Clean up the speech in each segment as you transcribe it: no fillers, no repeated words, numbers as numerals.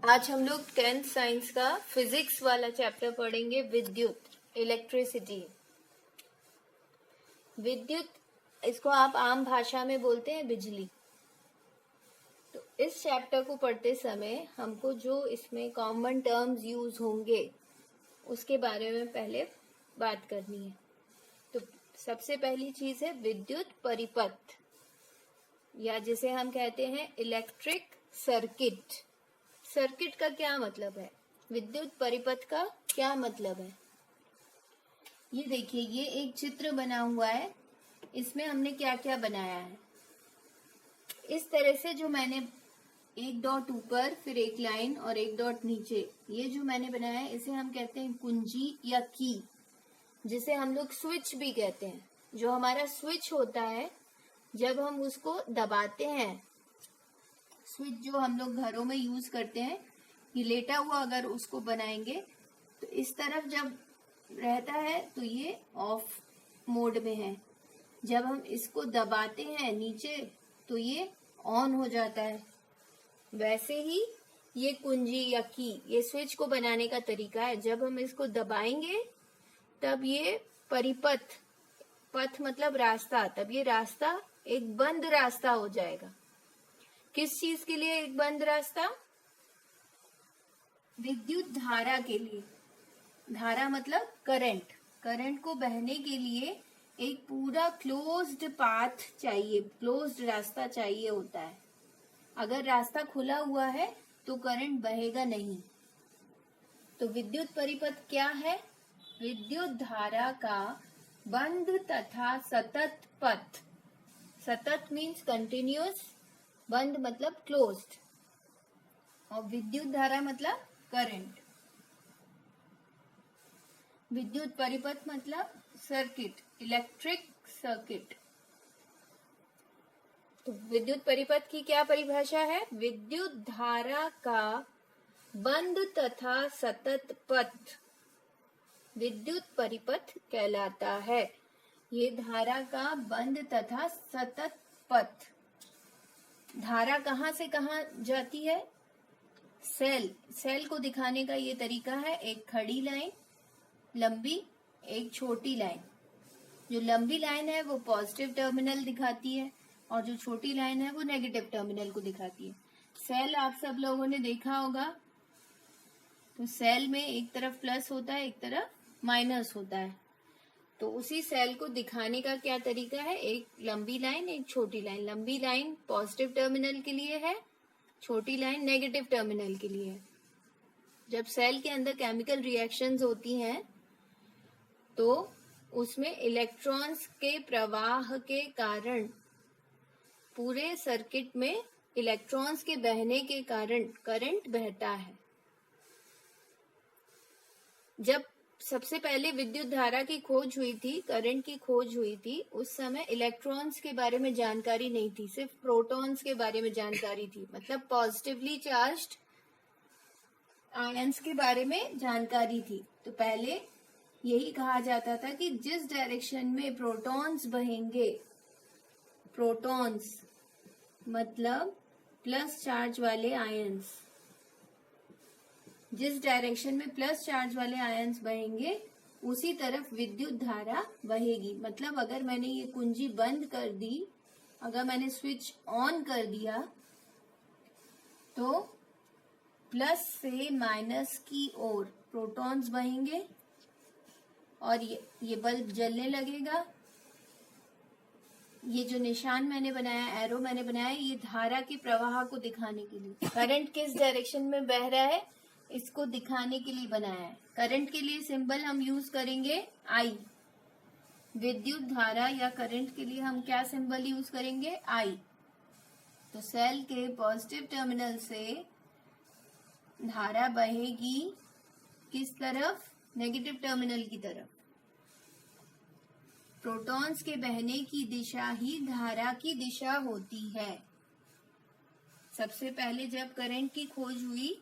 आज हम लोग 10th साइंस का फिजिक्स वाला चैप्टर पढ़ेंगे, विद्युत, इलेक्ट्रिसिटी। विद्युत, इसको आप आम भाषा में बोलते हैं बिजली। तो इस चैप्टर को पढ़ते समय हमको जो इसमें कॉमन टर्म्स यूज होंगे उसके बारे में पहले बात करनी है। तो सबसे पहली चीज है विद्युत परिपथ, या जिसे हम कहते हैं इलेक्ट्रिक सर्किट। सर्किट का क्या मतलब है, विद्युत परिपथ का क्या मतलब है? ये देखिए, ये एक चित्र बना हुआ है। इसमें हमने क्या क्या बनाया है। इस तरह से जो मैंने एक डॉट ऊपर, फिर एक लाइन और एक डॉट नीचे, ये जो मैंने बनाया है इसे हम कहते हैं कुंजी या की, जिसे हम लोग स्विच भी कहते हैं। जो हमारा स्विच होता है, जब हम उसको दबाते हैं, स्विच जो हम लोग घरों में यूज करते हैं, ये लेटा हुआ अगर उसको बनाएंगे तो इस तरफ जब रहता है तो ये ऑफ मोड में है। जब हम इसको दबाते हैं नीचे तो ये ऑन हो जाता है। वैसे ही ये कुंजी या की, ये स्विच को बनाने का तरीका है। जब हम इसको दबाएंगे तब ये परिपथ, पथ मतलब रास्ता, तब ये रास्ता एक बंद रास्ता हो जाएगा। किस चीज के लिए एक बंद रास्ता? विद्युत धारा के लिए। धारा मतलब करंट। करंट को बहने के लिए एक पूरा क्लोज्ड पाथ चाहिए, क्लोज्ड रास्ता चाहिए होता है। अगर रास्ता खुला हुआ है तो करंट बहेगा नहीं। तो विद्युत परिपथ क्या है? विद्युत धारा का बंद तथा सतत पथ। सतत मीन्स कंटिन्यूअस, बंद मतलब क्लोज्ड, और विद्युत धारा मतलब करंट। विद्युत परिपथ मतलब सर्किट, इलेक्ट्रिक सर्किट। तो विद्युत परिपथ की क्या परिभाषा है? विद्युत धारा का बंद तथा सतत पथ विद्युत परिपथ कहलाता है। ये धारा का बंद तथा सतत पथ। धारा कहाँ से कहाँ जाती है? सेल को दिखाने का ये तरीका है, एक खड़ी लाइन, लंबी, एक छोटी लाइन। जो लंबी लाइन है वो पॉजिटिव टर्मिनल दिखाती है और जो छोटी लाइन है वो नेगेटिव टर्मिनल को दिखाती है। सेल आप सब लोगों ने देखा होगा। तो सेल में एक तरफ प्लस होता है, एक तरफ माइनस होता है। तो उसी सेल को दिखाने का क्या तरीका है? एक लंबी लाइन, एक छोटी लाइन। लंबी लाइन पॉजिटिव टर्मिनल के लिए है, छोटी लाइन नेगेटिव टर्मिनल के लिए है। जब सेल के अंदर केमिकल रिएक्शंस होती हैं तो उसमें इलेक्ट्रॉन्स के प्रवाह के कारण, पूरे सर्किट में इलेक्ट्रॉन्स के बहने के कारण करंट बहता है। जब सबसे पहले विद्युत धारा की खोज हुई थी, करंट की खोज हुई थी, उस समय इलेक्ट्रॉन्स के बारे में जानकारी नहीं थी, सिर्फ प्रोटॉन्स के बारे में जानकारी थी। मतलब पॉजिटिवली चार्ज्ड आयंस के बारे में जानकारी थी। तो पहले यही कहा जाता था कि जिस डायरेक्शन में प्रोटॉन्स बहेंगे, प्रोटॉन्स मतलब प्लस चार्ज वाले आयंस, जिस डायरेक्शन में प्लस चार्ज वाले आयंस बहेंगे उसी तरफ विद्युत धारा बहेगी। मतलब अगर मैंने ये कुंजी बंद कर दी, अगर मैंने स्विच ऑन कर दिया तो प्लस से माइनस की ओर प्रोटॉन्स बहेंगे और ये बल्ब जलने लगेगा। ये जो निशान मैंने बनाया, एरो मैंने बनाया, ये धारा के प्रवाह को दिखाने के लिए। करंट किस डायरेक्शन में बह रहा है इसको दिखाने के लिए बनाया है। करंट के लिए सिंबल हम यूज करेंगे आई। विद्युत धारा या करंट के लिए हम क्या सिंबल यूज करेंगे? आई। तो सेल के पॉजिटिव टर्मिनल से धारा बहेगी किस तरफ? नेगेटिव टर्मिनल की तरफ। प्रोटॉन्स के बहने की दिशा ही धारा की दिशा होती है। सबसे पहले जब करंट की खोज हुई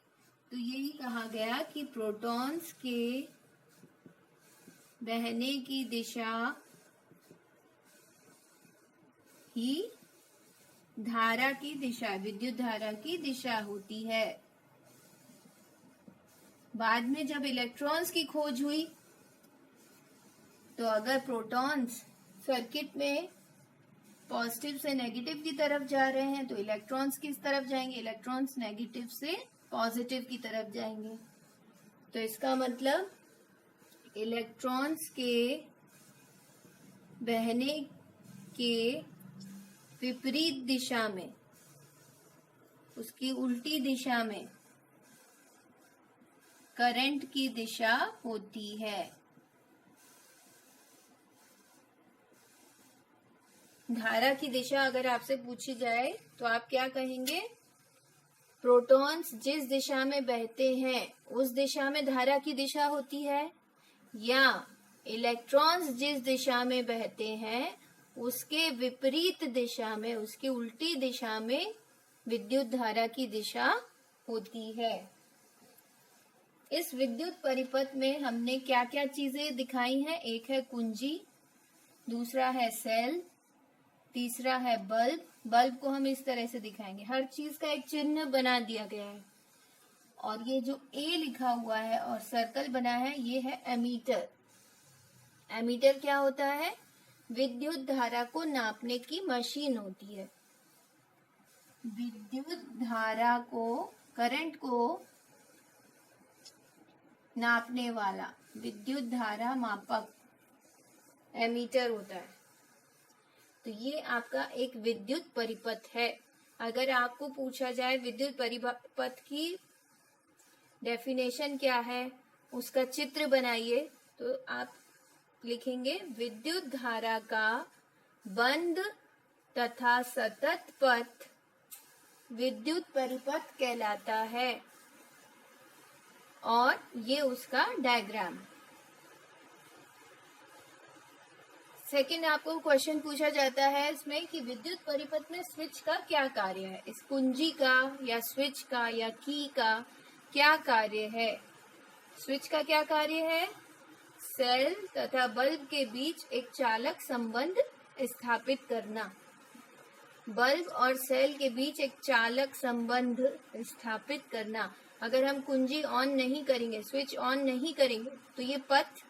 तो यही कहा गया कि प्रोटॉन्स के बहने की दिशा ही धारा की दिशा, विद्युत धारा की दिशा होती है। बाद में जब इलेक्ट्रॉन्स की खोज हुई तो अगर प्रोटॉन्स सर्किट में पॉजिटिव से नेगेटिव की तरफ जा रहे हैं तो इलेक्ट्रॉन्स किस तरफ जाएंगे, इलेक्ट्रॉन्स नेगेटिव से पॉजिटिव की तरफ जाएंगे। तो इसका मतलब इलेक्ट्रॉन्स के बहने के विपरीत दिशा में, उसकी उल्टी दिशा में करंट की दिशा होती है। धारा की दिशा अगर आपसे पूछी जाए तो आप क्या कहेंगे, प्रोटॉन्स जिस दिशा में बहते हैं उस दिशा में धारा की दिशा होती है, या इलेक्ट्रॉन्स जिस दिशा में बहते हैं उसके विपरीत दिशा में, उसकी उल्टी दिशा में विद्युत धारा की दिशा होती है। इस विद्युत परिपथ में हमने क्या क्या चीजें दिखाई हैं, एक है कुंजी, दूसरा है सेल, तीसरा है बल्ब। बल्ब को हम इस तरह से दिखाएंगे, हर चीज का एक चिन्ह बना दिया गया है। और ये जो ए लिखा हुआ है और सर्कल बना है ये है एमीटर। एमीटर क्या होता है, विद्युत धारा को नापने की मशीन होती है। विद्युत धारा को, करंट को नापने वाला विद्युत धारा मापक एमीटर होता है। तो ये आपका एक विद्युत परिपथ है। अगर आपको पूछा जाए विद्युत परिपथ की डेफिनेशन क्या है, उसका चित्र बनाइए, तो आप लिखेंगे विद्युत धारा का बंद तथा सतत पथ विद्युत परिपथ कहलाता है। और ये उसका डायग्राम। सेकंड आपको क्वेश्चन पूछा जाता है इसमें कि विद्युत परिपथ में स्विच का क्या कार्य है, इस कुंजी का या स्विच का या की का क्या कार्य है। स्विच का क्या कार्य है, सेल तथा बल्ब के बीच एक चालक संबंध स्थापित करना। बल्ब और सेल के बीच एक चालक संबंध स्थापित करना। अगर हम कुंजी ऑन नहीं करेंगे, स्विच ऑन नहीं करेंगे, तो ये पथ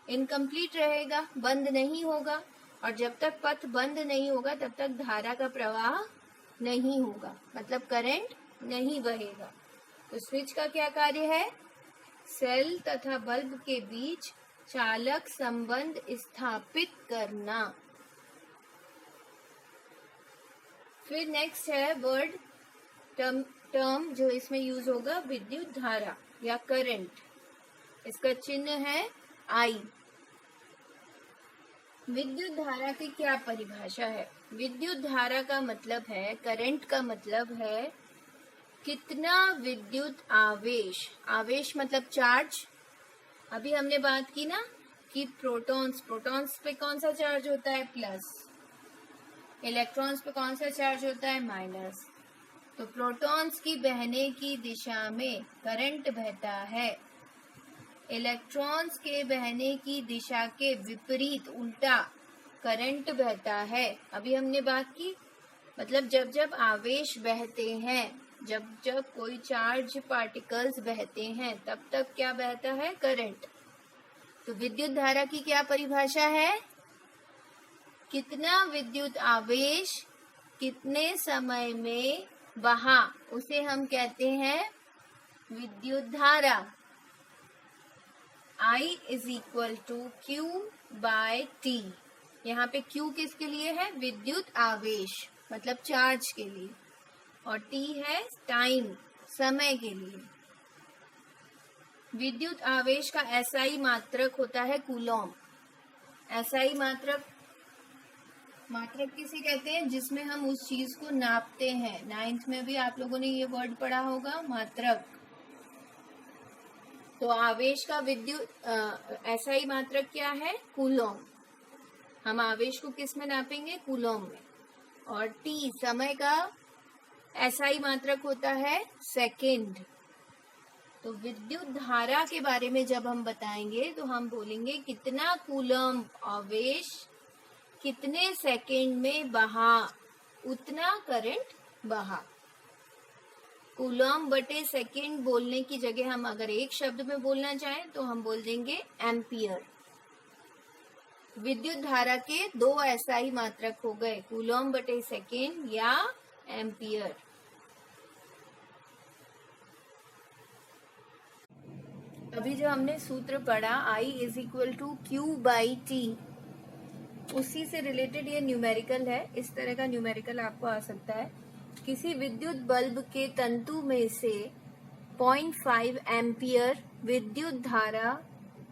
इनकम्प्लीट रहेगा, बंद नहीं होगा। और जब तक पथ बंद नहीं होगा तब तक धारा का प्रवाह नहीं होगा, मतलब करंट नहीं बहेगा। तो स्विच का क्या कार्य है, सेल तथा बल्ब के बीच चालक संबंध स्थापित करना। फिर नेक्स्ट है वर्ड टर्म जो इसमें यूज होगा, विद्युत धारा या करंट। इसका चिन्ह है आई। विद्युत धारा की क्या परिभाषा है, विद्युत धारा का मतलब है, करंट का मतलब है कितना विद्युत आवेश, आवेश मतलब चार्ज। अभी हमने बात की ना कि प्रोटॉन्स पे कौन सा चार्ज होता है, प्लस, इलेक्ट्रॉन्स पे कौन सा चार्ज होता है, माइनस। तो प्रोटॉन्स की बहने की दिशा में करंट बहता है, इलेक्ट्रॉन्स के बहने की दिशा के विपरीत उल्टा करंट बहता है। अभी हमने बात की, मतलब जब जब आवेश बहते हैं, जब जब कोई चार्ज पार्टिकल्स बहते हैं, तब तक क्या बहता है, करंट। तो विद्युत धारा की क्या परिभाषा है, कितना विद्युत आवेश कितने समय में बहा, उसे हम कहते हैं विद्युत धारा। I is equal to Q by T। यहाँ पे Q किसके लिए है, विद्युत आवेश मतलब चार्ज के लिए, और T है टाइम, समय के लिए। विद्युत आवेश का SI मात्रक होता है कूलॉम। SI मात्रक किसे कहते हैं, जिसमें हम उस चीज को नापते हैं। 9th में भी आप लोगों ने ये वर्ड पढ़ा होगा, मात्रक। तो आवेश का विद्युत SI मात्रक क्या है, कूलॉम। हम आवेश को किस में नापेंगे, कूलॉम में। और T समय का SI मात्रक होता है सेकेंड। तो विद्युत धारा के बारे में जब हम बताएंगे तो हम बोलेंगे कितना कूलॉम आवेश कितने सेकेंड में बहा, उतना करंट बहा। कूलॉम बटे सेकेंड बोलने की जगह हम अगर एक शब्द में बोलना चाहें तो हम बोल देंगे एम्पियर। विद्युत धारा के दो SI मात्रक हो गए, कूलॉम बटे सेकेंड या एम्पियर। अभी जो हमने सूत्र पढ़ा I = Q/T, उसी से रिलेटेड ये न्यूमेरिकल है। इस तरह का न्यूमेरिकल आपको आ सकता है। किसी विद्युत बल्ब के तंतु में से 0.5 एम्पियर विद्युत धारा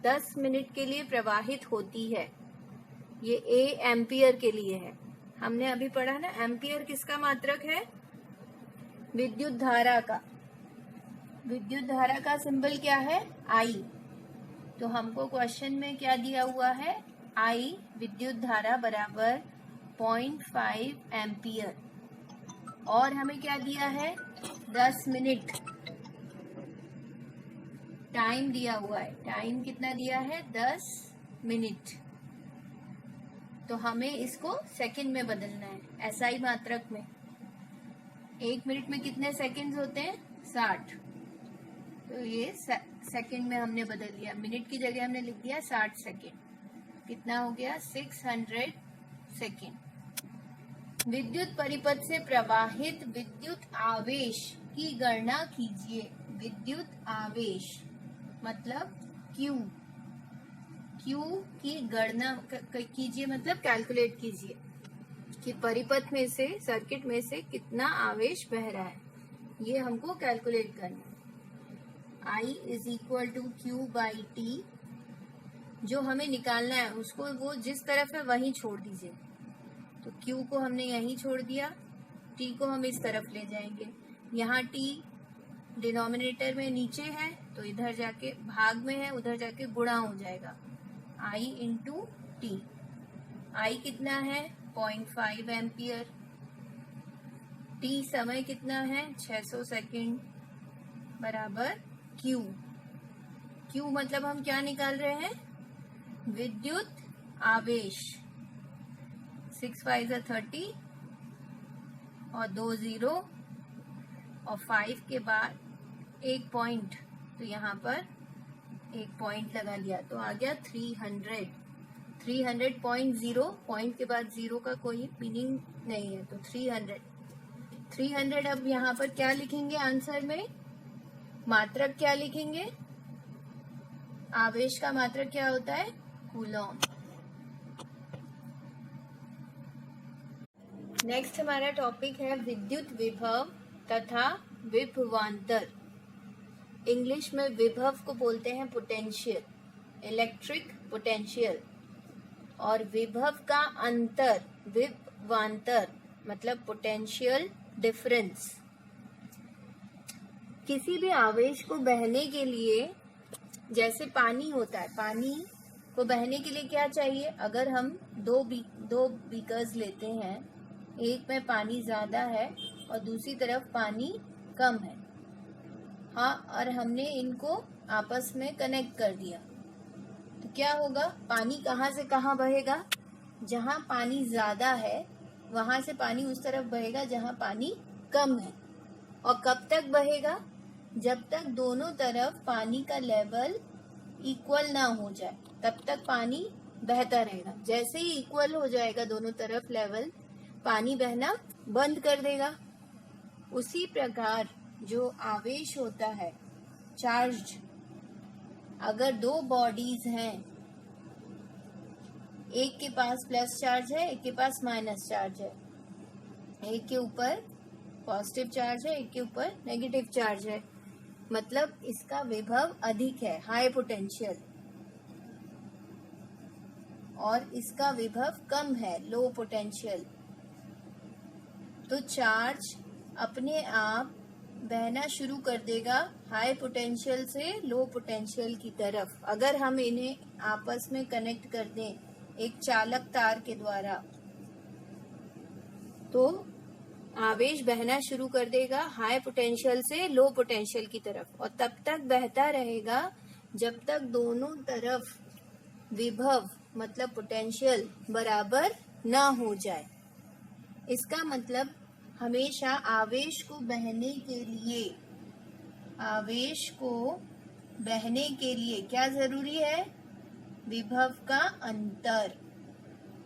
10 मिनट के लिए प्रवाहित होती है। ये A एम्पियर के लिए है। हमने अभी पढ़ा ना, एम्पियर किसका मात्रक है? विद्युत धारा का। विद्युत धारा का सिंबल क्या है? I। तो हमको क्वेश्चन में क्या दिया हुआ है? I विद्युत धारा बराबर 0.5 एम्पियर, और हमें क्या दिया है? 10 मिनट टाइम दिया हुआ है। टाइम कितना दिया है? 10 मिनट। तो हमें इसको सेकंड में बदलना है, SI मात्रक में। 1 मिनट में कितने सेकंड्स होते हैं? 60। तो ये सेकंड में हमने बदल दिया, मिनट की जगह हमने लिख दिया 60 सेकंड। कितना हो गया? 600 सेकंड। विद्युत परिपथ से प्रवाहित विद्युत आवेश की गणना कीजिए। विद्युत आवेश मतलब Q की गणना कीजिए, मतलब कैलकुलेट कीजिए कि परिपथ में से, सर्किट में से कितना आवेश बह रहा है। ये हमको कैलकुलेट करना है। I = Q/T, जो हमें निकालना है उसको वो जिस तरफ है वहीं छोड़ दीजिए। तो Q को हमने यहीं छोड़ दिया, T को हम इस तरफ ले जाएंगे। यहाँ T डिनोमिनेटर में नीचे है तो इधर जाके भाग में है, उधर जाके गुणा हो जाएगा। I × T। I कितना है? 0.5 एम्पियर। T समय कितना है? 600 सेकेंड बराबर Q मतलब हम क्या निकाल रहे हैं? विद्युत आवेश। 6 5 30 और 2 0 और 5 के बाद एक पॉइंट, तो यहाँ पर एक पॉइंट लगा दिया तो आ गया 300। 300.0, पॉइंट के बाद 0 का कोई मीनिंग नहीं है, तो 300। अब यहाँ पर क्या लिखेंगे आंसर में? मात्रक क्या लिखेंगे? आवेश का मात्रक क्या होता है? कूलॉम। नेक्स्ट हमारा टॉपिक है विद्युत विभव तथा विभवांतर। इंग्लिश में विभव को बोलते हैं पोटेंशियल, इलेक्ट्रिक पोटेंशियल, और विभव का अंतर विभवांतर मतलब पोटेंशियल डिफरेंस। किसी भी आवेश को बहने के लिए, जैसे पानी होता है, पानी को बहने के लिए क्या चाहिए? अगर हम दो बीकर्स लेते हैं, एक में पानी ज्यादा है और दूसरी तरफ पानी कम है, हाँ, और हमने इनको आपस में कनेक्ट कर दिया, तो क्या होगा? पानी कहाँ से कहाँ बहेगा? जहाँ पानी ज्यादा है वहां से पानी उस तरफ बहेगा जहाँ पानी कम है। और कब तक बहेगा? जब तक दोनों तरफ पानी का लेवल इक्वल ना हो जाए, तब तक पानी बहता रहेगा। जैसे ही इक्वल हो जाएगा दोनों तरफ लेवल, पानी बहना बंद कर देगा। उसी प्रकार जो आवेश होता है, चार्ज, अगर दो बॉडीज हैं, एक के पास प्लस चार्ज है, एक के पास माइनस चार्ज है, एक के ऊपर पॉजिटिव चार्ज है, एक के ऊपर नेगेटिव चार्ज है, मतलब इसका विभव अधिक है, हाई पोटेंशियल, और इसका विभव कम है, लो पोटेंशियल। तो चार्ज अपने आप बहना शुरू कर देगा हाई पोटेंशियल से लो पोटेंशियल की तरफ। अगर हम इन्हें आपस में कनेक्ट कर दें एक चालक तार के द्वारा, तो आवेश बहना शुरू कर देगा हाई पोटेंशियल से लो पोटेंशियल की तरफ, और तब तक बहता रहेगा जब तक दोनों तरफ विभव मतलब पोटेंशियल बराबर ना हो जाए। इसका मतलब हमेशा आवेश को बहने के लिए क्या जरूरी है? विभव का अंतर,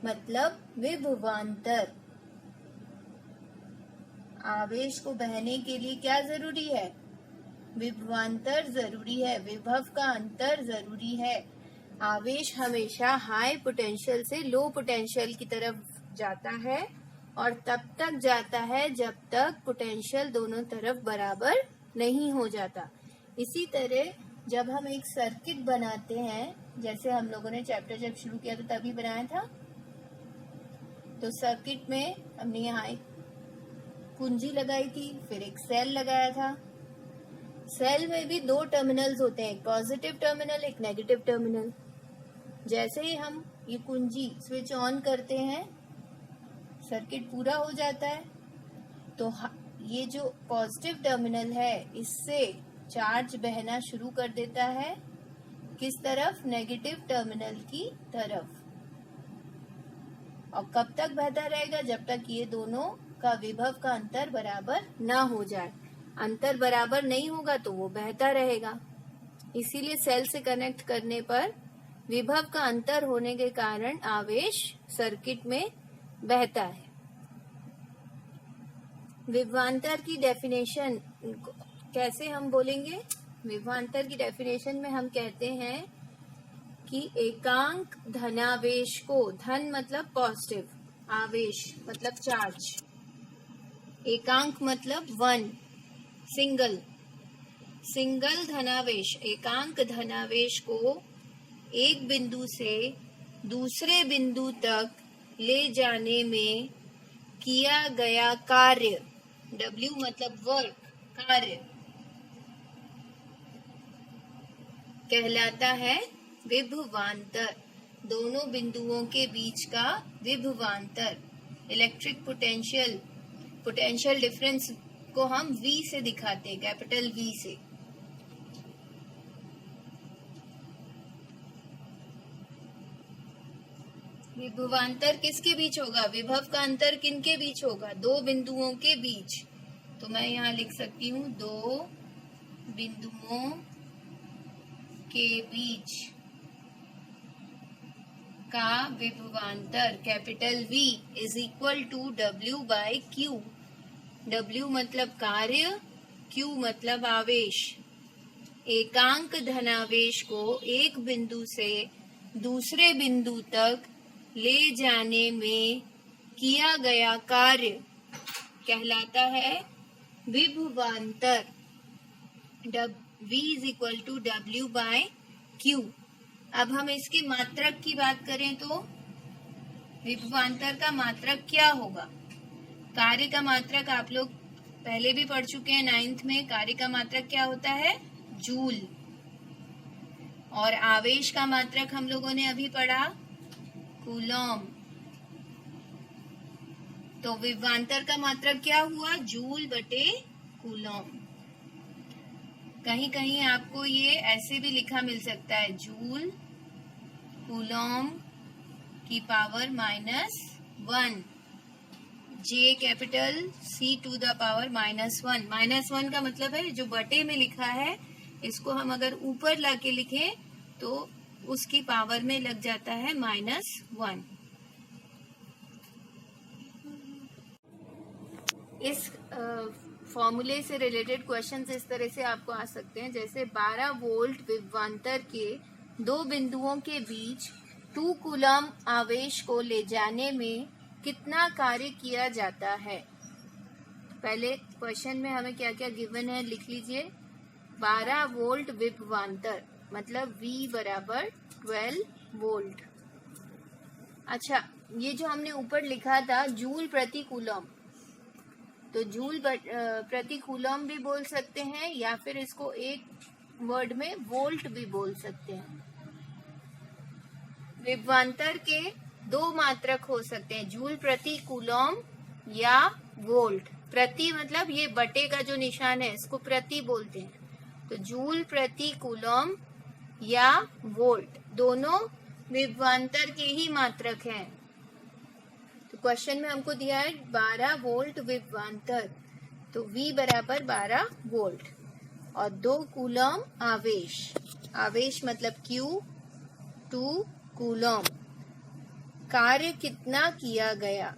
मतलब विभवांतर। आवेश को बहने के लिए क्या जरूरी है? विभवांतर जरूरी है, विभव का अंतर जरूरी है। आवेश हमेशा हाई पोटेंशियल से लो पोटेंशियल की तरफ जाता है और तब तक जाता है जब तक पोटेंशियल दोनों तरफ बराबर नहीं हो जाता। इसी तरह जब हम एक सर्किट बनाते हैं, जैसे हम लोगों ने चैप्टर जब शुरू किया था तभी बनाया था, तो सर्किट में हमने यहाँ एक कुंजी लगाई थी, फिर एक सेल लगाया था। सेल में भी दो टर्मिनल्स होते हैं, एक पॉजिटिव टर्मिनल, एक नेगेटिव टर्मिनल। जैसे ही हम ये कुंजी स्विच ऑन करते हैं, सर्किट पूरा हो जाता है। तो ये जो पॉजिटिव टर्मिनल है, इससे चार्ज बहना शुरू कर देता है। किस तरफ? नेगेटिव टर्मिनल की तरफ। और कब तक बहता रहेगा? जब तक ये दोनों का विभव का अंतर बराबर ना हो जाए। अंतर बराबर नहीं होगा तो वो बहता रहेगा। इसीलिए सेल से कनेक्ट करने पर विभव का अंतर होने के कारण आवेश सर्किट में बहता है। विभवांतर की डेफिनेशन कैसे हम बोलेंगे? विभवांतर की डेफिनेशन में हम कहते हैं कि एकांक धनावेश को, धन मतलब पॉजिटिव, आवेश मतलब चार्ज, एकांक मतलब वन, सिंगल धनावेश, एकांक धनावेश को एक बिंदु से दूसरे बिंदु तक ले जाने में किया गया कार्य, W मतलब वर्क, कार्य, कहलाता है विभवांतर। दोनों बिंदुओं के बीच का विभवांतर, इलेक्ट्रिक पोटेंशियल डिफरेंस को हम V से दिखाते हैं, कैपिटल V से। विभवांतर किसके बीच होगा? विभव का अंतर किनके बीच होगा? दो बिंदुओं के बीच। तो मैं यहाँ लिख सकती हूँ, दो बिंदुओं के बीच का विभवांतर capital V is equal to W by Q। W मतलब कार्य, Q मतलब आवेश। एकांक धनावेश को एक बिंदु से दूसरे बिंदु तक ले जाने में किया गया कार्य कहलाता है विभवांतर। V is equal to W by Q। अब हम इसके मात्रक की बात करें तो विभवांतर का मात्रक क्या होगा? कार्य का मात्रक आप लोग पहले भी पढ़ चुके हैं 9th में। कार्य का मात्रक क्या होता है? जूल। और आवेश का मात्रक हम लोगों ने अभी पढ़ा, कूलॉम। तो विभवांतर का मात्रक क्या हुआ? जूल बटे कूलॉम। कहीं कहीं आपको ये ऐसे भी लिखा मिल सकता है, जूल कूलॉम की power -1, J capital C to the power -1। -1 का मतलब है जो बटे में लिखा है, इसको हम अगर ऊपर लाके लिखें तो उसकी पावर में लग जाता है -1। इस फॉर्मूले से रिलेटेड क्वेश्चंस इस तरह से आपको आ सकते हैं, जैसे 12 वोल्ट विभवांतर के दो बिंदुओं के बीच 2 कूलम आवेश को ले जाने में कितना कार्य किया जाता है। पहले क्वेश्चन में हमें क्या क्या गिवन है लिख लीजिए। 12 वोल्ट विभवांतर मतलब V बराबर 12 वोल्ट। अच्छा, ये जो हमने ऊपर लिखा था जूल प्रति कूलम, तो जूल प्रति कूलम भी बोल सकते हैं या फिर इसको एक वर्ड में वोल्ट भी बोल सकते हैं। विभवांतर के दो मात्रक हो सकते हैं, जूल प्रति कूलम या वोल्ट। प्रति मतलब ये बटे का जो निशान है इसको प्रति बोलते हैं, तो जूल प्रति कूलम या वोल्ट दोनों विभवांतर के ही मात्रक हैं। तो क्वेश्चन में हमको दिया है 12 वोल्ट विभवांतर, तो V बराबर 12 वोल्ट और 2 कूलम आवेश, आवेश मतलब Q 2 कूलम। कार्य कितना किया गया,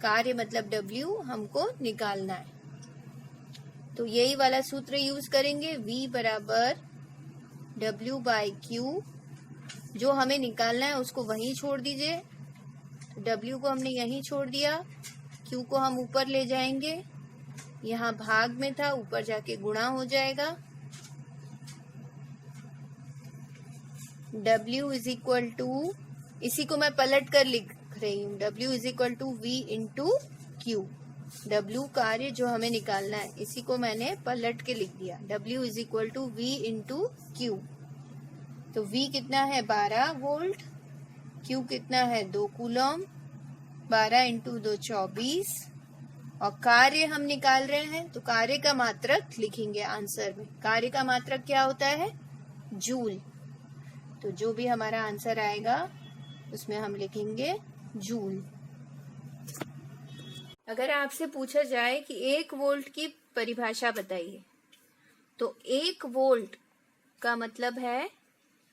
कार्य मतलब W हमको निकालना है, तो यही वाला सूत्र यूज करेंगे। V बराबर W बाई Q, जो हमें निकालना है उसको वहीं छोड़ दीजिए, W को हमने यहीं छोड़ दिया, Q को हम ऊपर ले जाएंगे, यहाँ भाग में था ऊपर जाके गुणा हो जाएगा। W इज इक्वल टू, इसी को मैं पलट कर लिख रही हूँ, W is equal to V into Q। W कार्य जो हमें निकालना है इसी को मैंने पलट के लिख दिया, W is equal to V into Q। तो V कितना है 12 वोल्ट, Q कितना है 2 कूलम, 12 इंटू 2 24, और कार्य हम निकाल रहे हैं तो कार्य का मात्रक लिखेंगे आंसर में। कार्य का मात्रक क्या होता है, जूल। तो जो भी हमारा आंसर आएगा उसमें हम लिखेंगे जूल। अगर आपसे पूछा जाए कि 1 वोल्ट की परिभाषा बताइए, तो 1 वोल्ट का मतलब है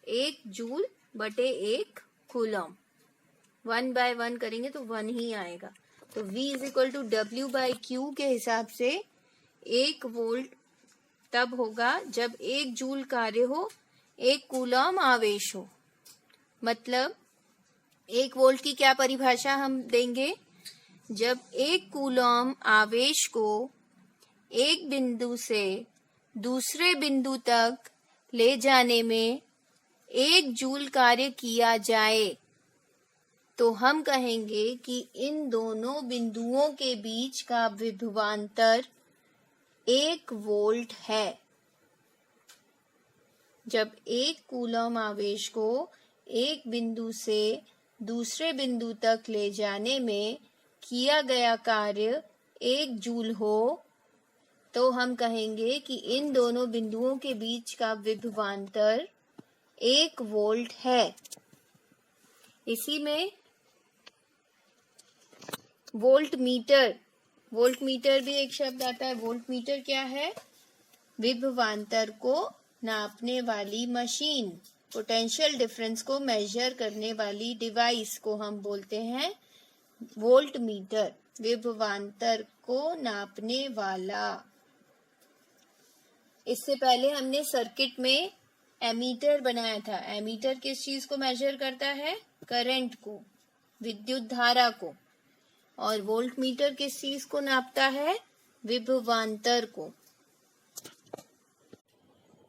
1 जूल बटे 1 कूलम। 1 बाय 1 करेंगे तो 1 ही आएगा। तो V is equal to W by Q के हिसाब से 1 वोल्ट तब होगा जब 1 जूल कार्य हो, 1 कूलम आवेश हो। मतलब 1 वोल्ट की क्या परिभाषा हम देंगे, जब 1 कूलम आवेश को एक बिंदु से दूसरे बिंदु तक ले जाने में 1 जूल कार्य किया जाए, तो हम कहेंगे कि इन दोनों बिंदुओं के बीच का विभवांतर 1 वोल्ट है। जब 1 कूलम आवेश को एक बिंदु से दूसरे बिंदु तक ले जाने में किया गया कार्य 1 जूल हो, तो हम कहेंगे कि इन दोनों बिंदुओं के बीच का विभवांतर 1 वोल्ट है। इसी में वोल्ट मीटर, वोल्ट मीटर भी एक शब्द आता है। वोल्ट मीटर क्या है, विभवांतर को नापने वाली मशीन, पोटेंशियल डिफरेंस को मेजर करने वाली डिवाइस को हम बोलते हैं वोल्ट मीटर, विभवांतर को नापने वाला। इससे पहले हमने सर्किट में एमीटर बनाया था। एमीटर किस चीज को मेजर करता है, करंट को, विद्युत धारा को, और वोल्ट मीटर किस चीज को नापता है, विभवांतर को।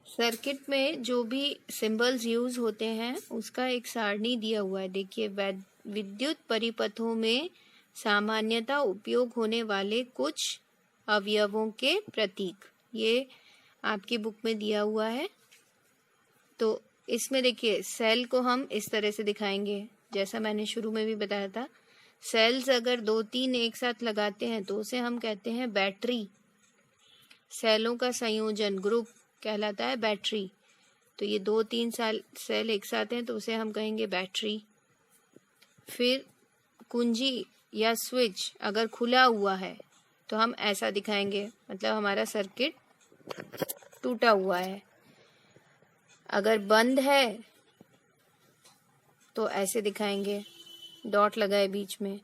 सर्किट में जो भी सिंबल्स यूज होते हैं उसका एक सारणी दिया हुआ है। देखिए, विद्युत परिपथों में सामान्यतः उपयोग होने वाले कुछ अवयवों के प्रतीक, ये आपकी बुक में दिया हुआ है। तो इसमें देखिए, सेल को हम इस तरह से दिखाएंगे, जैसा मैंने शुरू में भी बताया था। सेल्स अगर 2-3 एक साथ लगाते हैं तो उसे हम कहते हैं बैटरी। सेलों का संयोजन, ग्रुप, कहलाता है बैटरी। तो ये 2-3 सेल एक साथ हैं तो उसे हम कहेंगे बैटरी। फिर कुंजी या स्विच अगर खुला हुआ है तो हम ऐसा दिखाएंगे, मतलब हमारा सर्किट टूटा हुआ है। अगर बंद है तो ऐसे दिखाएंगे, डॉट लगाए बीच में।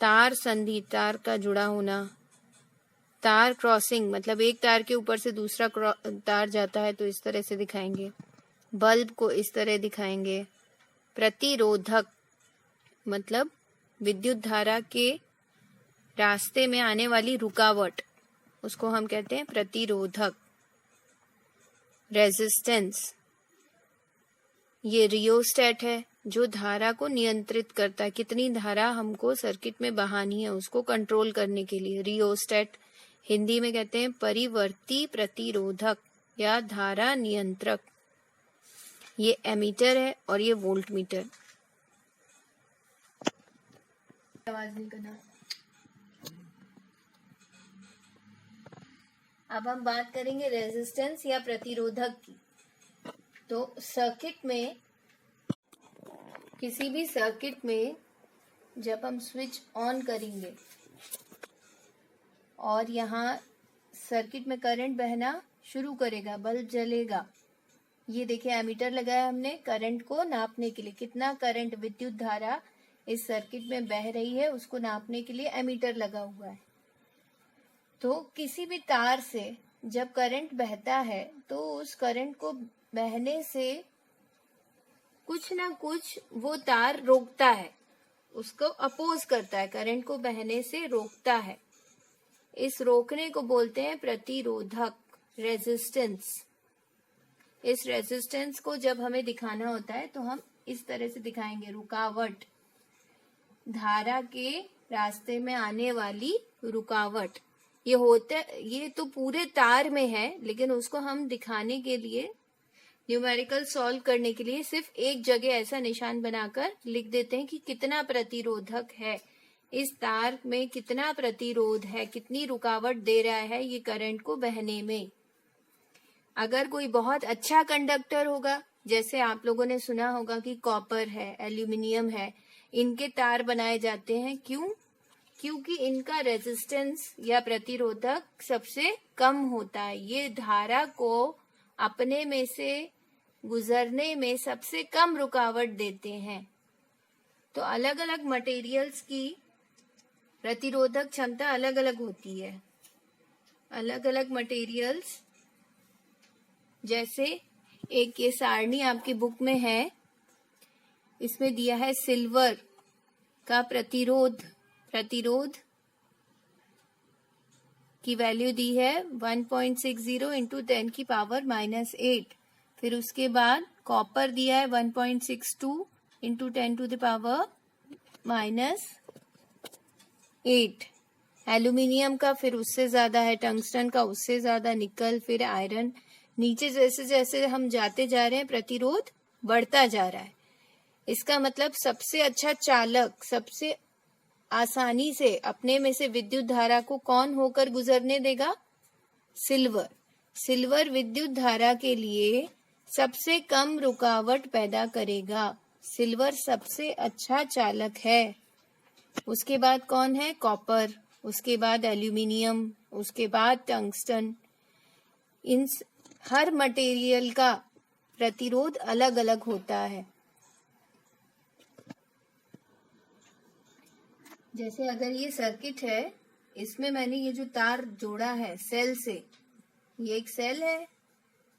तार संधि, तार का जुड़ा होना। तार क्रॉसिंग, मतलब एक तार के ऊपर से दूसरा तार जाता है तो इस तरह से दिखाएंगे। बल्ब को इस तरह दिखाएंगे। प्रतिरोधक, मतलब विद्युत धारा के रास्ते में आने वाली रुकावट, उसको हम कहते हैं प्रतिरोधक। रेजिस्टेंस, ये रियोस्टेट है जो धारा को नियंत्रित करता है, कितनी धारा हमको सर्किट में बहानी है उसको कंट्रोल करने के लिए। रियोस्टेट हिंदी में कहते हैं परिवर्ती प्रतिरोधक या धारा नियंत्रक। ये एमीटर है और ये वोल्ट मीटर। आवाज नहीं करना। अब हम बात करेंगे रेजिस्टेंस या प्रतिरोधक की। तो सर्किट में, किसी भी सर्किट में जब हम स्विच ऑन करेंगे और यहाँ सर्किट में करंट बहना शुरू करेगा, बल्ब जलेगा। ये देखिए एमीटर लगाया हमने करंट को नापने के लिए, कितना करंट विद्युत धारा इस सर्किट में बह रही है उसको नापने के लिए एमीटर लगा हुआ है। तो किसी भी तार से जब करंट बहता है तो उस करंट को बहने से कुछ ना कुछ वो तार रोकता है, उसको अपोज करता है, करंट को बहने से रोकता है। इस रोकने को बोलते हैं प्रतिरोधक, रेजिस्टेंस। इस रेजिस्टेंस को जब हमें दिखाना होता है तो हम इस तरह से दिखाएंगे, रुकावट, धारा के रास्ते में आने वाली रुकावट। ये तो पूरे तार में है, लेकिन उसको हम दिखाने के लिए, न्यूमेरिकल सॉल्व करने के लिए सिर्फ एक जगह ऐसा निशान बनाकर लिख देते हैं कि कितना प्रतिरोधक है, इस तार में कितना प्रतिरोध है, कितनी रुकावट दे रहा है ये करंट को बहने में। अगर कोई बहुत अच्छा कंडक्टर होगा, जैसे आप लोगों ने सुना होगा कि कॉपर है, एल्यूमिनियम है, इनके तार बनाए जाते हैं। क्यों? क्योंकि इनका रेजिस्टेंस या प्रतिरोधक सबसे कम होता है, ये धारा को अपने में से गुजरने में सबसे कम रुकावट देते हैं। तो अलग अलग मटेरियल्स की प्रतिरोधक क्षमता अलग अलग होती है। अलग अलग मटेरियल्स, जैसे एक ये सारणी आपकी बुक में है, इसमें दिया है सिल्वर का प्रतिरोध की वैल्यू दी है 1.60 इंटू 10 की पावर -8। फिर उसके बाद कॉपर दिया है 1.62 into 10 to the power -8। Aluminium का फिर उससे ज्यादा है, टंगस्टन का उससे ज्यादा, निकल, फिर आयरन। नीचे जैसे जैसे हम जाते जा रहे हैं प्रतिरोध बढ़ता जा रहा है। इसका मतलब सबसे अच्छा चालक, सबसे आसानी से अपने में से विद्युत धारा को कौन होकर गुजरने देगा? सिल्वर। सिल्वर विद्युत धारा के लिए सबसे कम रुकावट पैदा करेगा। सिल्वर सबसे अच्छा चालक है। उसके बाद कौन है? कॉपर, उसके बाद एल्यूमिनियम, उसके बाद टंगस्टन। इन हर मटेरियल का प्रतिरोध अलग अलग होता है। जैसे अगर ये सर्किट है, इसमें मैंने ये जो तार जोड़ा है सेल से, ये एक सेल है,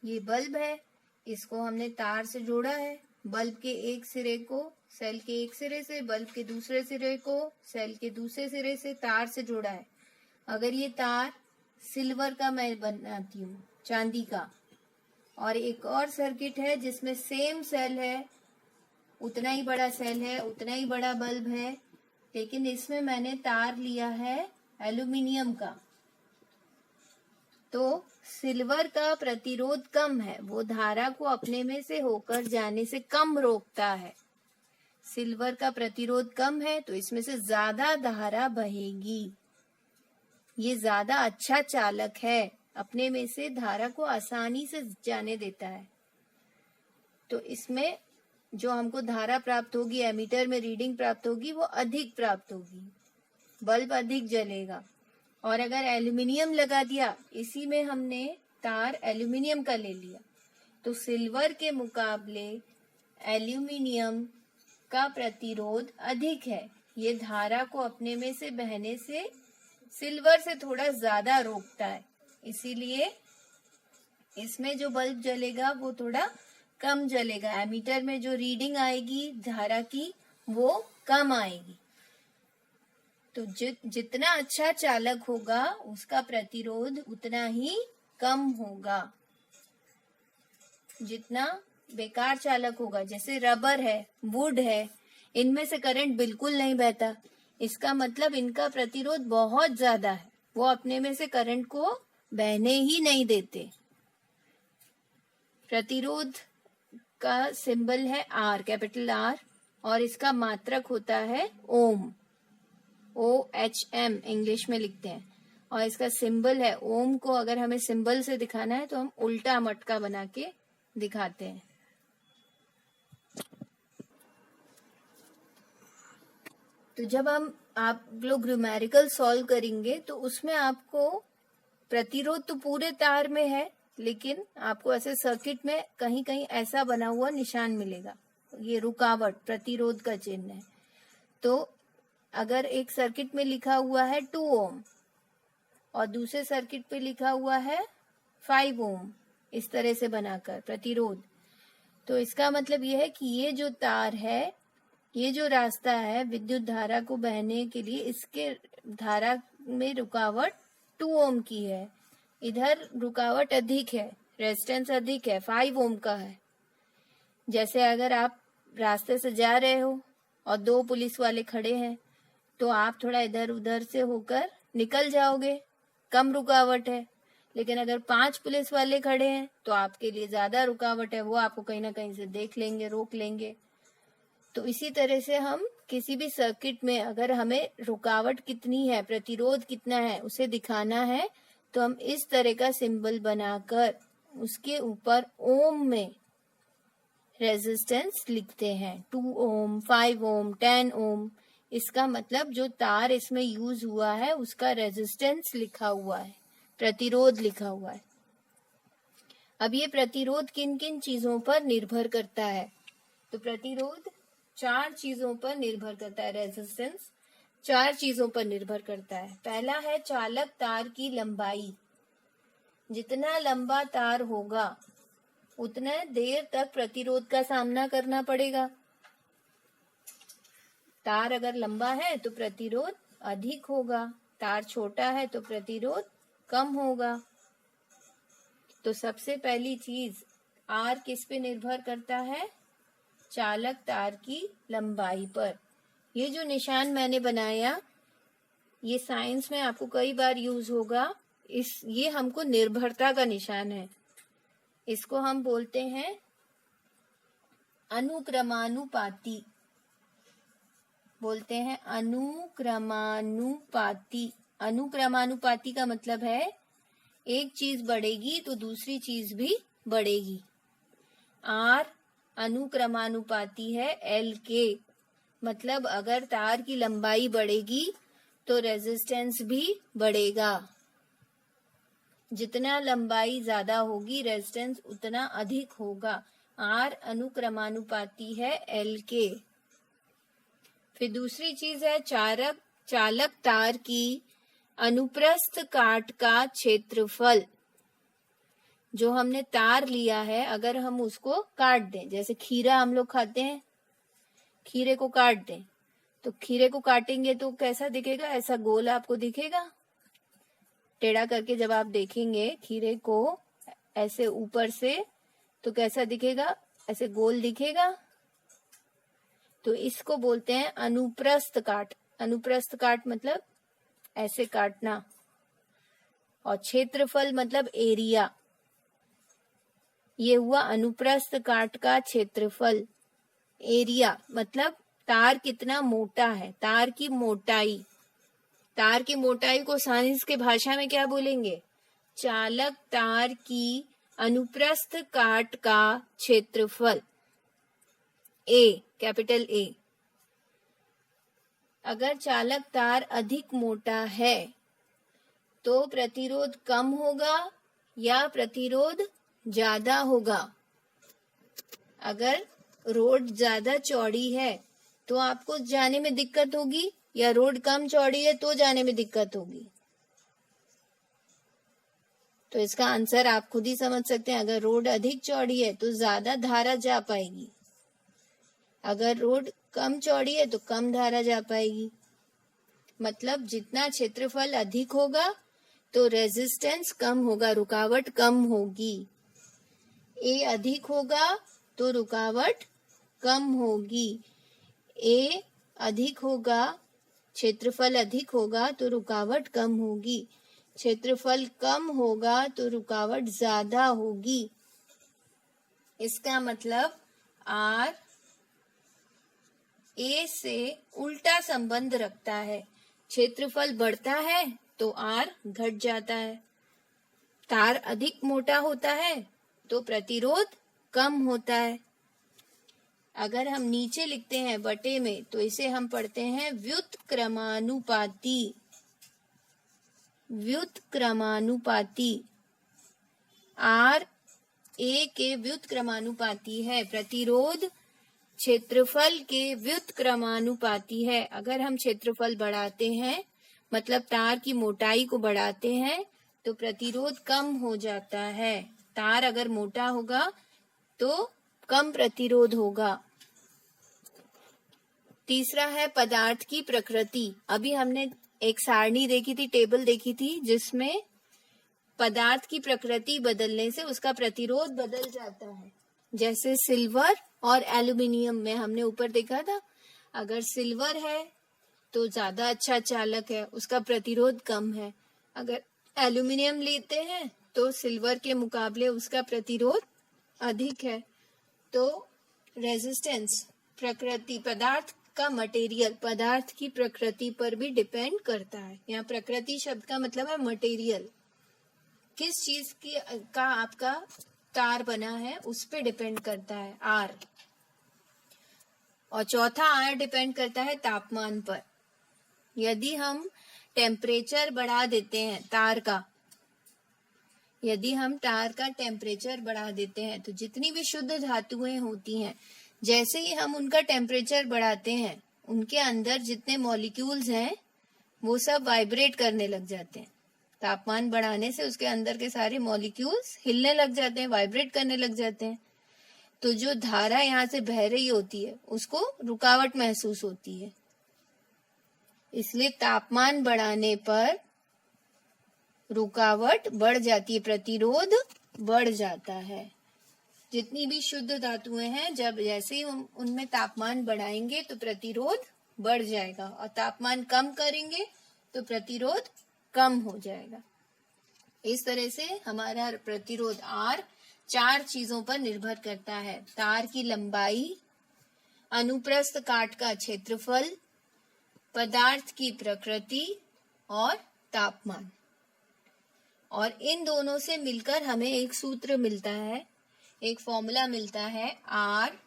ये बल्ब है, इसको हमने तार से जोड़ा है। बल्ब के एक सिरे को सेल के एक सिरे से, बल्ब के दूसरे सिरे को सेल के दूसरे सिरे से तार से जोड़ा है। अगर ये तार सिल्वर का मैं बनाती हूँ, चांदी का, और एक और सर्किट है जिसमें सेम सेल है, उतना ही बड़ा सेल है, उतना ही बड़ा बल्ब है, लेकिन इसमें मैंने तार लिया है एल्यूमिनियम का, तो सिल्वर का प्रतिरोध कम है, वो धारा को अपने में से होकर जाने से कम रोकता है। सिल्वर का प्रतिरोध कम है तो इसमें से ज्यादा धारा बहेगी। ये ज्यादा अच्छा चालक है, अपने में से धारा को आसानी से जाने देता है। तो इसमें जो हमको धारा प्राप्त होगी, एमीटर में रीडिंग प्राप्त होगी, वो अधिक प्राप्त होगी, बल्ब अधिक जलेगा। और अगर एल्यूमिनियम लगा दिया, इसी में हमने तार एल्यूमिनियम का ले लिया, तो सिल्वर के मुकाबले एल्यूमिनियम का प्रतिरोध अधिक है। ये धारा को अपने में से बहने से सिल्वर से थोड़ा ज्यादा रोकता है, इसीलिए इसमें जो बल्ब जलेगा वो थोड़ा कम जलेगा। एमीटर में जो रीडिंग आएगी धारा की वो कम आएगी। तो जितना अच्छा चालक होगा उसका प्रतिरोध उतना ही कम होगा। जितना बेकार चालक होगा, जैसे रबर है, वुड है, इनमें से करंट बिल्कुल नहीं बहता, इसका मतलब इनका प्रतिरोध बहुत ज्यादा है, वो अपने में से करंट को बहने ही नहीं देते। प्रतिरोध का सिंबल है आर, कैपिटल आर, और इसका मात्रक होता है ओम, OHM इंग्लिश में लिखते हैं, और इसका सिंबल है ओम। को अगर हमें सिंबल से दिखाना है तो हम उल्टा मटका बना के दिखाते हैं। तो जब आप लोग न्यूमेरिकल सॉल्व करेंगे तो उसमें आपको प्रतिरोध तो पूरे तार में है, लेकिन आपको ऐसे सर्किट में कहीं कहीं ऐसा बना हुआ निशान मिलेगा, ये रुकावट प्रतिरोध का चिन्ह है। तो अगर एक सर्किट में लिखा हुआ है 2 ओम और दूसरे सर्किट पे लिखा हुआ है 5 ओम, इस तरह से बनाकर प्रतिरोध, तो इसका मतलब ये है कि ये जो तार है, ये जो रास्ता है विद्युत धारा को बहने के लिए, इसके धारा में रुकावट 2 ओम की है, इधर रुकावट अधिक है, रेजिस्टेंस अधिक है, 5 ओम का है। जैसे अगर आप रास्ते से जा रहे हो और 2 पुलिस वाले खड़े हैं तो आप थोड़ा इधर उधर से होकर निकल जाओगे, कम रुकावट है। लेकिन अगर 5 पुलिस वाले खड़े हैं तो आपके लिए ज्यादा रुकावट है, वो आपको कहीं ना कहीं से देख लेंगे, रोक लेंगे। तो इसी तरह से हम किसी भी सर्किट में अगर हमें रुकावट कितनी है, प्रतिरोध कितना है, उसे दिखाना है, तो हम इस तरह का सिंबल बनाकर उसके ऊपर ओम में रेजिस्टेंस लिखते हैं। 2 ओम, 5 ओम, 10 ओम। इसका मतलब जो तार इसमें यूज हुआ है उसका रेजिस्टेंस लिखा हुआ है, प्रतिरोध लिखा हुआ है। अब ये प्रतिरोध किन किन चीजों पर निर्भर करता है? तो प्रतिरोध 4 चीजों पर निर्भर करता है, रेजिस्टेंस 4 चीजों पर निर्भर करता है। पहला है चालक तार की लंबाई। जितना लंबा तार होगा उतना देर तक प्रतिरोध का सामना करना पड़ेगा। तार अगर लंबा है तो प्रतिरोध अधिक होगा, तार छोटा है तो प्रतिरोध कम होगा। तो सबसे पहली चीज आर किस पे निर्भर करता है? चालक तार की लंबाई पर। ये जो निशान मैंने बनाया ये साइंस में आपको कई बार यूज होगा। ये हमको निर्भरता का निशान है, इसको हम बोलते हैं अनुक्रमानुपाती, बोलते हैं अनुक्रमानुपाती। अनुक्रमानुपाती का मतलब है एक चीज बढ़ेगी तो दूसरी चीज भी बढ़ेगी। आर अनुक्रमानुपाती है एल के, मतलब अगर तार की लंबाई बढ़ेगी तो रेजिस्टेंस भी बढ़ेगा। जितना लंबाई ज्यादा होगी रेजिस्टेंस उतना अधिक होगा। आर अनुक्रमानुपाती है एल के। फिर दूसरी चीज है चालक तार की अनुप्रस्थ काट का क्षेत्रफल। जो हमने तार लिया है अगर हम उसको काट दें, जैसे खीरा हम लोग खाते हैं, खीरे को काट दें तो खीरे को काटेंगे तो कैसा दिखेगा? ऐसा गोल आपको दिखेगा। टेढ़ा करके जब आप देखेंगे खीरे को ऐसे ऊपर से तो कैसा दिखेगा? ऐसे गोल दिखेगा। तो इसको बोलते हैं अनुप्रस्थ काट। अनुप्रस्थ काट मतलब ऐसे काटना, और क्षेत्रफल मतलब एरिया। ये हुआ अनुप्रस्थ काट का क्षेत्रफल। एरिया मतलब तार कितना मोटा है, तार की मोटाई। तार की मोटाई को साइंस के भाषा में क्या बोलेंगे? चालक तार की अनुप्रस्थ काट का क्षेत्रफल, ए, कैपिटल ए। अगर चालक तार अधिक मोटा है तो प्रतिरोध कम होगा या प्रतिरोध ज्यादा होगा? अगर रोड ज्यादा चौड़ी है तो आपको जाने में दिक्कत होगी, या रोड कम चौड़ी है तो जाने में दिक्कत होगी? तो इसका आंसर आप खुद ही समझ सकते हैं। अगर रोड अधिक चौड़ी है तो ज्यादा धारा जा पाएगी, अगर रोड कम चौड़ी है तो कम धारा जा पाएगी। मतलब जितना क्षेत्रफल अधिक होगा तो रेजिस्टेंस कम होगा, रुकावट कम होगी। ए अधिक होगा तो रुकावट कम होगी। ए अधिक होगा, क्षेत्रफल अधिक होगा तो रुकावट कम होगी। क्षेत्रफल कम होगा तो रुकावट ज्यादा होगी। इसका मतलब आर ए से उल्टा संबंध रखता है। क्षेत्रफल बढ़ता है तो आर घट जाता है। तार अधिक मोटा होता है तो प्रतिरोध कम होता है। अगर हम नीचे लिखते हैं बटे में तो इसे हम पढ़ते हैं व्युत्क्रमानुपाती। व्युत्क्रमानुपाती आर ए के व्युत्क्रमानुपाती है, प्रतिरोध क्षेत्रफल के व्युत्क्रमानुपाती है। अगर हम क्षेत्रफल बढ़ाते हैं मतलब तार की मोटाई को बढ़ाते हैं तो प्रतिरोध कम हो जाता है। तार अगर मोटा होगा तो कम प्रतिरोध होगा। तीसरा है पदार्थ की प्रकृति। अभी हमने एक सारणी देखी थी, टेबल देखी थी, जिसमें पदार्थ की प्रकृति बदलने से उसका प्रतिरोध बदल जाता है। जैसे सिल्वर और एल्यूमिनियम में हमने ऊपर देखा था, अगर सिल्वर है तो ज्यादा अच्छा चालक है, उसका प्रतिरोध कम है। अगर एल्यूमिनियम लेते हैं तो सिल्वर के मुकाबले उसका प्रतिरोध अधिक है। तो रेजिस्टेंस प्रकृति, पदार्थ का मटेरियल, पदार्थ की प्रकृति पर भी डिपेंड करता है। यहाँ प्रकृति शब्द का मतलब है मटेरियल, किस चीज का आपका तार बना है उस पे डिपेंड करता है आर। और चौथा आर डिपेंड करता है तापमान पर। यदि हम टेम्परेचर बढ़ा देते हैं तार का, यदि हम तार का टेम्परेचर बढ़ा देते हैं तो जितनी भी शुद्ध धातुएं होती हैं, जैसे ही हम उनका टेम्परेचर बढ़ाते हैं उनके अंदर जितने मॉलिक्यूल्स हैं वो सब वाइब्रेट करने लग जाते हैं। तापमान बढ़ाने से उसके अंदर के सारे मॉलिक्यूल्स हिलने लग जाते हैं, वाइब्रेट करने लग जाते हैं। तो जो धारा यहाँ से बह रही होती है उसको रुकावट महसूस होती है। इसलिए तापमान बढ़ाने पर रुकावट बढ़ जाती है, प्रतिरोध बढ़ जाता है। जितनी भी शुद्ध धातुएं हैं, जब जैसे ही उनमें तापमान बढ़ाएंगे तो प्रतिरोध बढ़ जाएगा, और तापमान कम करेंगे तो प्रतिरोध कम हो जाएगा। इस तरह से हमारा प्रतिरोध आर 4 चीजों पर निर्भर करता है: तार की लंबाई, अनुप्रस्थ काट का क्षेत्रफल, पदार्थ की प्रकृति और तापमान। और इन दोनों से मिलकर हमें एक सूत्र मिलता है, एक फॉर्मूला मिलता है आर।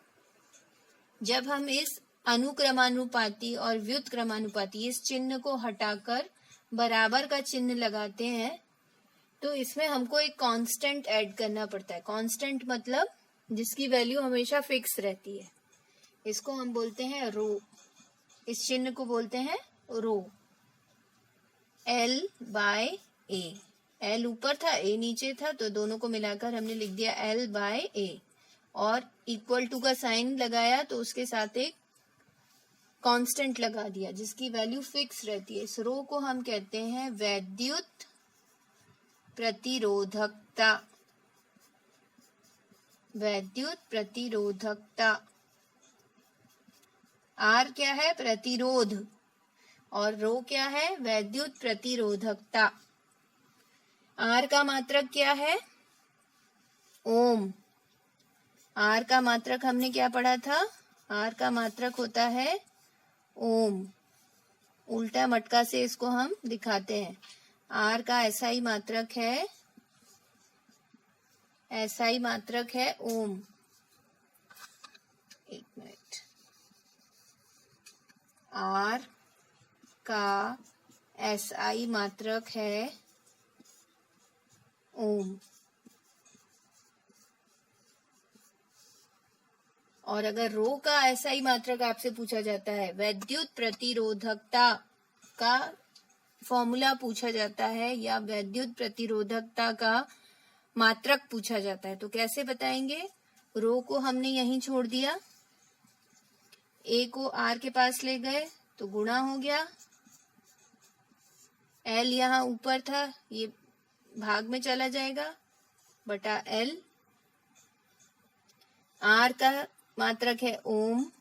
जब हम इस अनुक्रमानुपाती और व्युत्क्रमानुपाती इस चिन्ह को हटाकर बराबर का चिन्ह लगाते हैं तो इसमें हमको एक कांस्टेंट ऐड करना पड़ता है। कांस्टेंट मतलब जिसकी वैल्यू हमेशा फिक्स रहती है। इसको हम बोलते हैं रो। इस चिन्ह को बोलते हैं रो। L/A। L ऊपर था, A नीचे था, तो दोनों को मिलाकर हमने लिख दिया L/A। और इक्वल टू का साइन लगाया तो उसके साथ एक कांस्टेंट लगा दिया जिसकी वैल्यू फिक्स रहती है। इस रो को हम कहते हैं वैद्युत प्रतिरोधकता। वैद्युत प्रतिरोधकता। आर क्या है? प्रतिरोध। और रो क्या है? वैद्युत प्रतिरोधकता। आर का मात्रक क्या है? ओम। आर का मात्रक हमने क्या पढ़ा था? आर का मात्रक होता है ओम। उल्टा मटका से इसको हम दिखाते हैं। आर का SI मात्रक है, SI मात्रक है ओम। एक मिनट। आर का SI मात्रक है ओम। और अगर रो का SI मात्रक आपसे पूछा जाता है, वैद्युत प्रतिरोधकता का फॉर्मूला पूछा जाता है या वैद्युत प्रतिरोधकता का मात्रक पूछा जाता है, तो कैसे बताएंगे? रो को हमने यहीं छोड़ दिया, A को R के पास ले गए तो गुणा हो गया, L यहाँ ऊपर था, ये भाग में चला जाएगा, बटा L। R का मात्रक है ओम।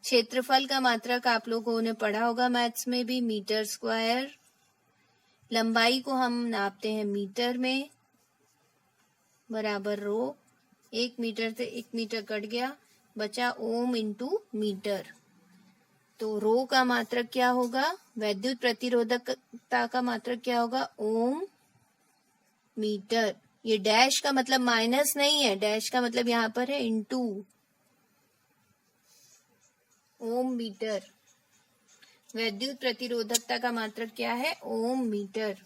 क्षेत्रफल का मात्रक आप लोगों ने पढ़ा होगा मैथ्स में भी, मीटर स्क्वायर। लंबाई को हम नापते हैं मीटर में, बराबर रो। 1 मीटर से 1 मीटर कट गया, बचा ओम इंटू मीटर। तो रो का मात्रक क्या होगा? वैद्युत प्रतिरोधकता का मात्रक क्या होगा? ओम मीटर। ये डैश का मतलब माइनस नहीं है, डैश का मतलब यहाँ पर है इंटू। ओम मीटर। वैद्युत प्रतिरोधकता का मात्रक क्या है? ओम मीटर।